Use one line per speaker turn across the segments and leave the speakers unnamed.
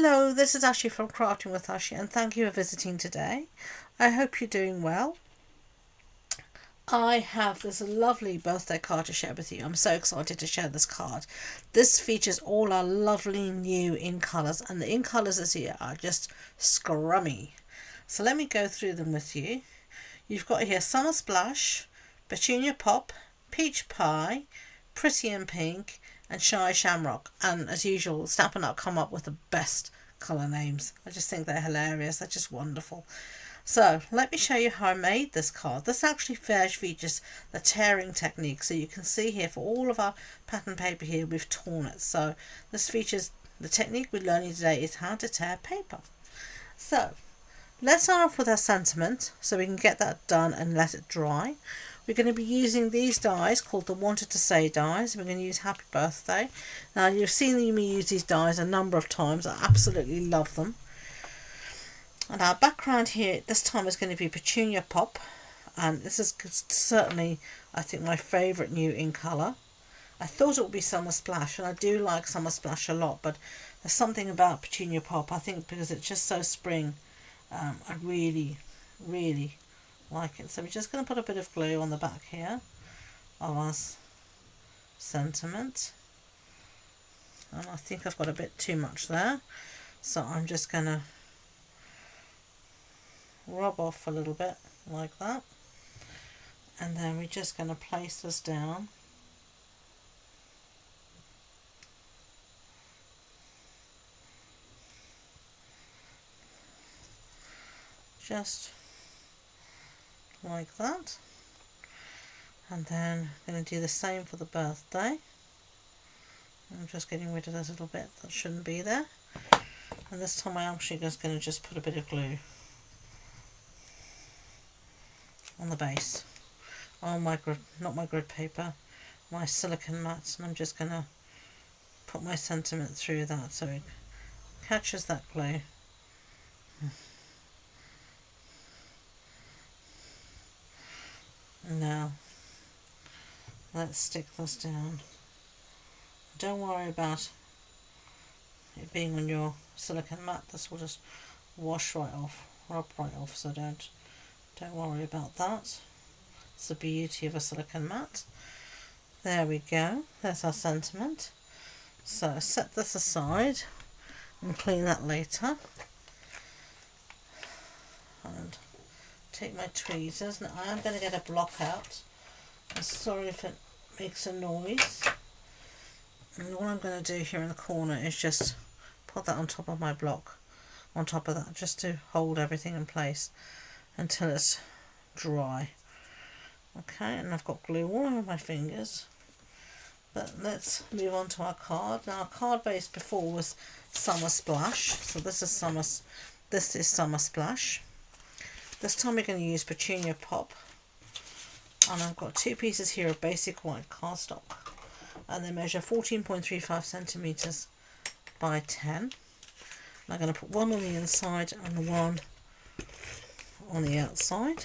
Hello, this is Ashee from Crafting with Ashee, and thank you for visiting today. I hope you're doing well. I have this lovely birthday card to share with you. I'm so excited to share this card. This features all our lovely new in colours, and the in colours this year are just scrummy. So let me go through them with you. You've got here Summer Splash, Petunia Pop, Peach Pie, Pretty in Pink, and Shy Shamrock. And as usual, Stampin' Up come up with the best colour names. I just think they're hilarious. They're just wonderful. So let me show you how I made this card. This actually features the tearing technique. So you can see here for all of our pattern paper here, we've torn it. So this features the technique we're learning today is how to tear paper. So let's start off with our sentiment so we can get that done and let it dry. We're going to be using these dies called the Wanted to Say dies. We're going to use Happy Birthday. Now you've seen me use these dies a number of times. I absolutely love them. And our background here this time is going to be Petunia Pop. And this is certainly, I think, my favourite new in colour. I thought it would be Summer Splash, and I do like Summer Splash a lot, but there's something about Petunia Pop, I think, because it's just so spring. I really like it. So we're just going to put a bit of glue on the back here of our sentiment, and I think I've got a bit too much there, so I'm just going to rub off a little bit like that, and then we're just going to place this down just like that, and then I'm going to do the same for the birthday. I'm just getting rid of this little bit that shouldn't be there, and this time I'm actually just going to just put a bit of glue on the base on my grid, not my grid paper, my silicone mat, and I'm just going to put my sentiment through that so it catches that glue. Now let's stick this down. Don't worry about it being on your silicone mat. This will just wash right off, rub right off, so don't worry about that. It's the beauty of a silicone mat. There we go, there's our sentiment. So set this aside and clean that later, and take my tweezers. Now I am going to get a block out. I'm sorry if it makes a noise. And what I'm going to do here in the corner is just put that on top of my block, on top of that, just to hold everything in place until it's dry. Okay, and I've got glue all over my fingers. But let's move on to our card. Now our card base before was Summer Splash, so this is Summer Splash. This time we're going to use Petunia Pop, and I've got two pieces here of basic white cardstock, and they measure 14.35 centimeters by 10. And I'm going to put one on the inside and one on the outside.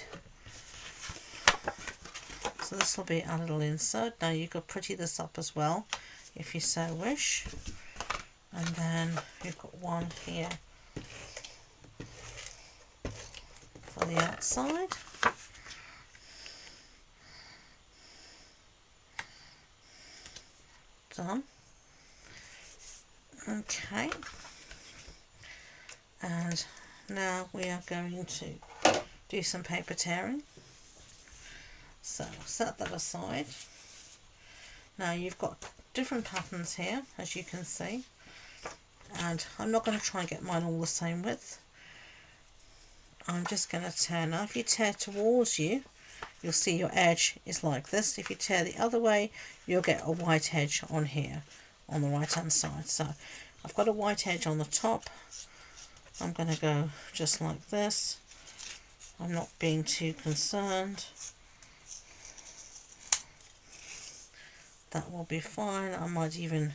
So this will be a little insert. Now you could pretty this up as well if you so wish. And then you've got one here for the outside. Done. Okay. And now we are going to do some paper tearing. So set that aside. Now you've got different patterns here, as you can see, and I'm not going to try and get mine all the same width. I'm just going to tear. Now if you tear towards you, you'll see your edge is like this. If you tear the other way, you'll get a white edge on here on the right hand side. So I've got a white edge on the top. I'm going to go just like this. I'm not being too concerned. That will be fine. I might even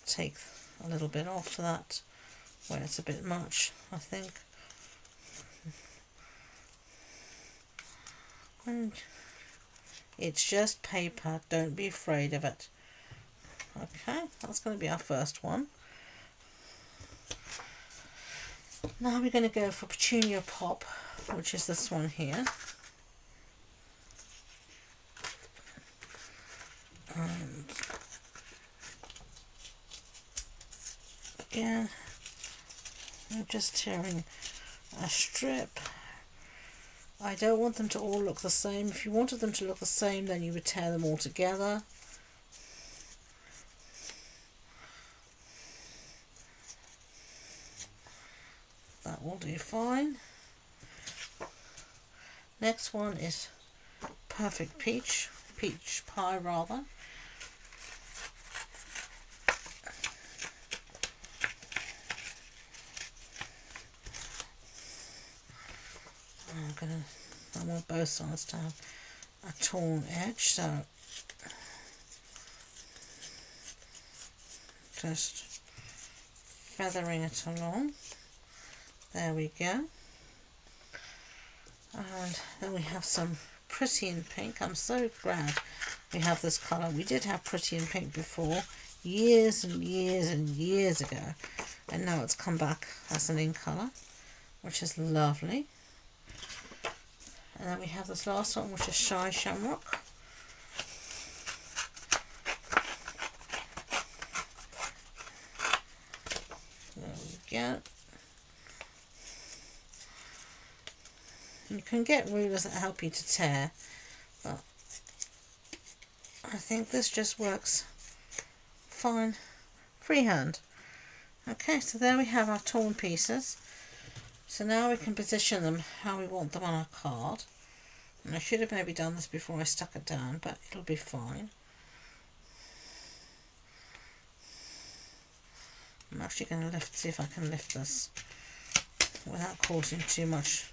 take a little bit off that where it's a bit much, I think. And it's just paper, don't be afraid of it. Okay, that's going to be our first one. Now we're going to go for Petunia Pop, which is this one here. And again, I'm just tearing a strip. I don't want them to all look the same. If you wanted them to look the same, then you would tear them all together. That will do fine. Next one is Perfect Peach Pie rather. I want both sides to have a torn edge, so just feathering it along. There we go. And then we have some Pretty in Pink. I'm so glad we have this colour. We did have Pretty in Pink before, years and years and years ago, and now it's come back as an in colour, which is lovely. And then we have this last one, which is Shy Shamrock. There we go. You can get rulers that help you to tear, but I think this just works fine freehand. Okay, so there we have our torn pieces. So now we can position them how we want them on our card. And I should have maybe done this before I stuck it down, but it'll be fine. I'm actually going to see if I can lift this without causing too much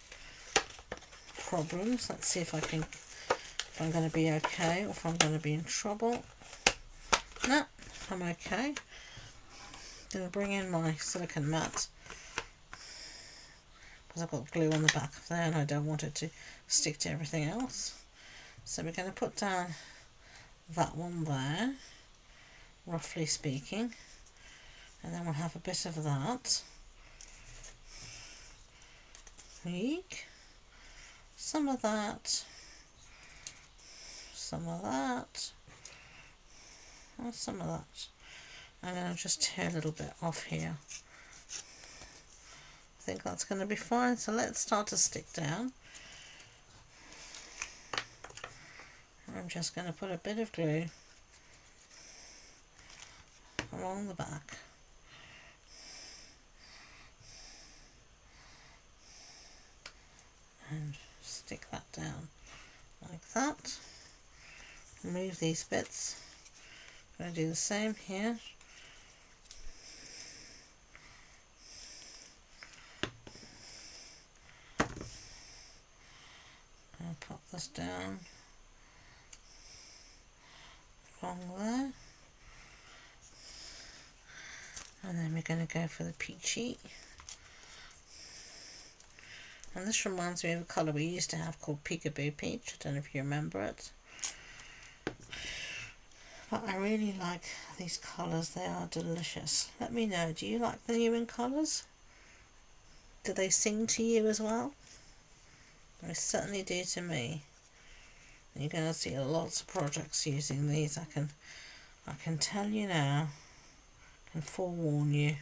problems. Let's see if I'm going to be okay or if I'm going to be in trouble. No, I'm okay. I'm going to bring in my silicone mat, because I've got glue on the back of there and I don't want it to stick to everything else. So we're going to put down that one there, roughly speaking, and then we'll have a bit of that. Eek. Some of that, some of that, and some of that. I'm going to just tear a little bit off here. I think that's going to be fine, so let's start to stick down. I'm just going to put a bit of glue along the back. And stick that down like that. Remove these bits. I'm going to do the same here. I'll pop this down along there. And then we're going to go for the peachy. And this reminds me of a colour we used to have called Peekaboo Peach. I don't know if you remember it. But I really like these colours. They are delicious. Let me know, do you like the new in colours? Do they sing to you as well? They certainly do to me. You're going to see lots of projects using these. I can tell you now. I can forewarn you.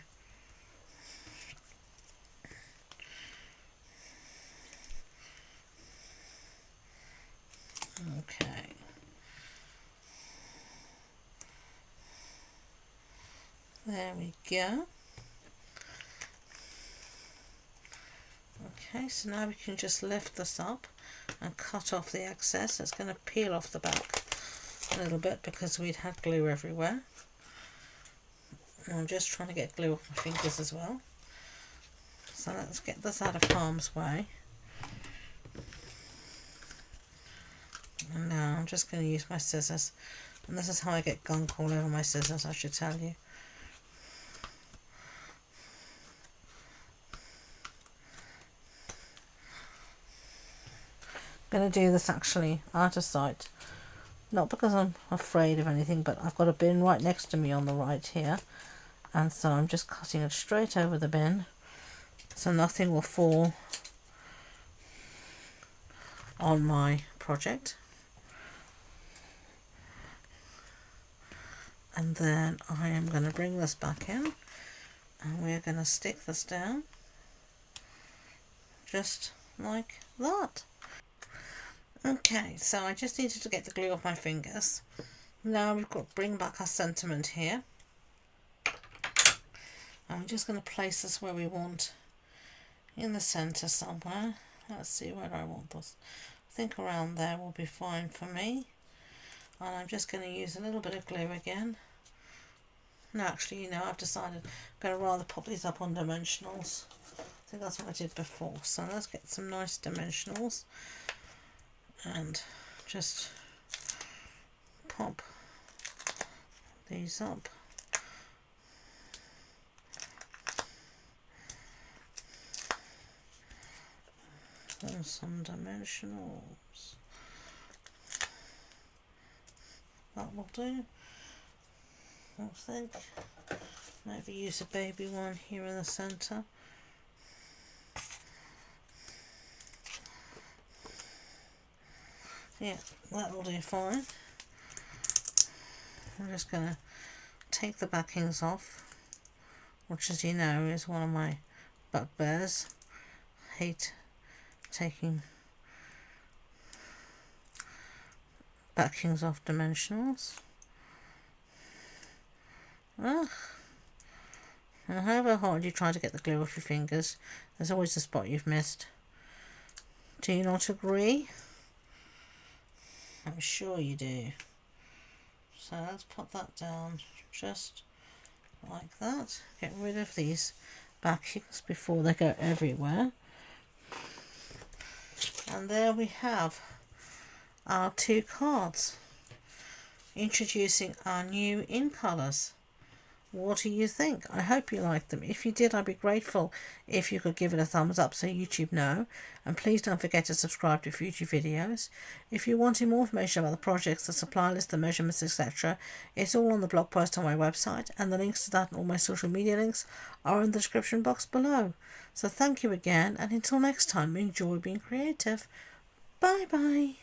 Okay. There we go. Okay, so now we can just lift this up and cut off the excess. It's going to peel off the back a little bit because we'd had glue everywhere. And I'm just trying to get glue off my fingers as well. So let's get this out of harm's way. And now I'm just going to use my scissors. And this is how I get gunk all over my scissors, I should tell you. I'm going to do this actually out of sight. Not because I'm afraid of anything, but I've got a bin right next to me on the right here. And so I'm just cutting it straight over the bin. so nothing will fall on my project. And then I am going to bring this back in, and we're going to stick this down just like that. Okay, so I just needed to get the glue off my fingers. Now we've got to bring back our sentiment here. I'm just going to place this where we want, in the centre somewhere. Let's see where I want this. I think around there will be fine for me. And I'm just going to use a little bit of glue again. No, actually, I've decided I'm going to rather pop these up on dimensionals. I think that's what I did before. So let's get some nice dimensionals and just pop these up. And some dimensionals. That will do. I think maybe use a baby one here in the centre. Yeah, that will do fine. I'm just going to take the backings off, which, as you know, is one of my bugbears. Hate taking backings off dimensionals. Ugh. And however hard you try to get the glue off your fingers, there's always a spot you've missed. Do you not agree? I'm sure you do. So let's put that down just like that. Get rid of these backings before they go everywhere. And there we have our 2 cards. Introducing our new in colours. What do you think? I hope you liked them. If you did, I'd be grateful if you could give it a thumbs up so YouTube know. And please don't forget to subscribe to future videos. If you wanted more information about the projects, the supply list, the measurements, etc., it's all on the blog post on my website, and the links to that and all my social media links are in the description box below. So thank you again, and until next time, enjoy being creative. Bye bye.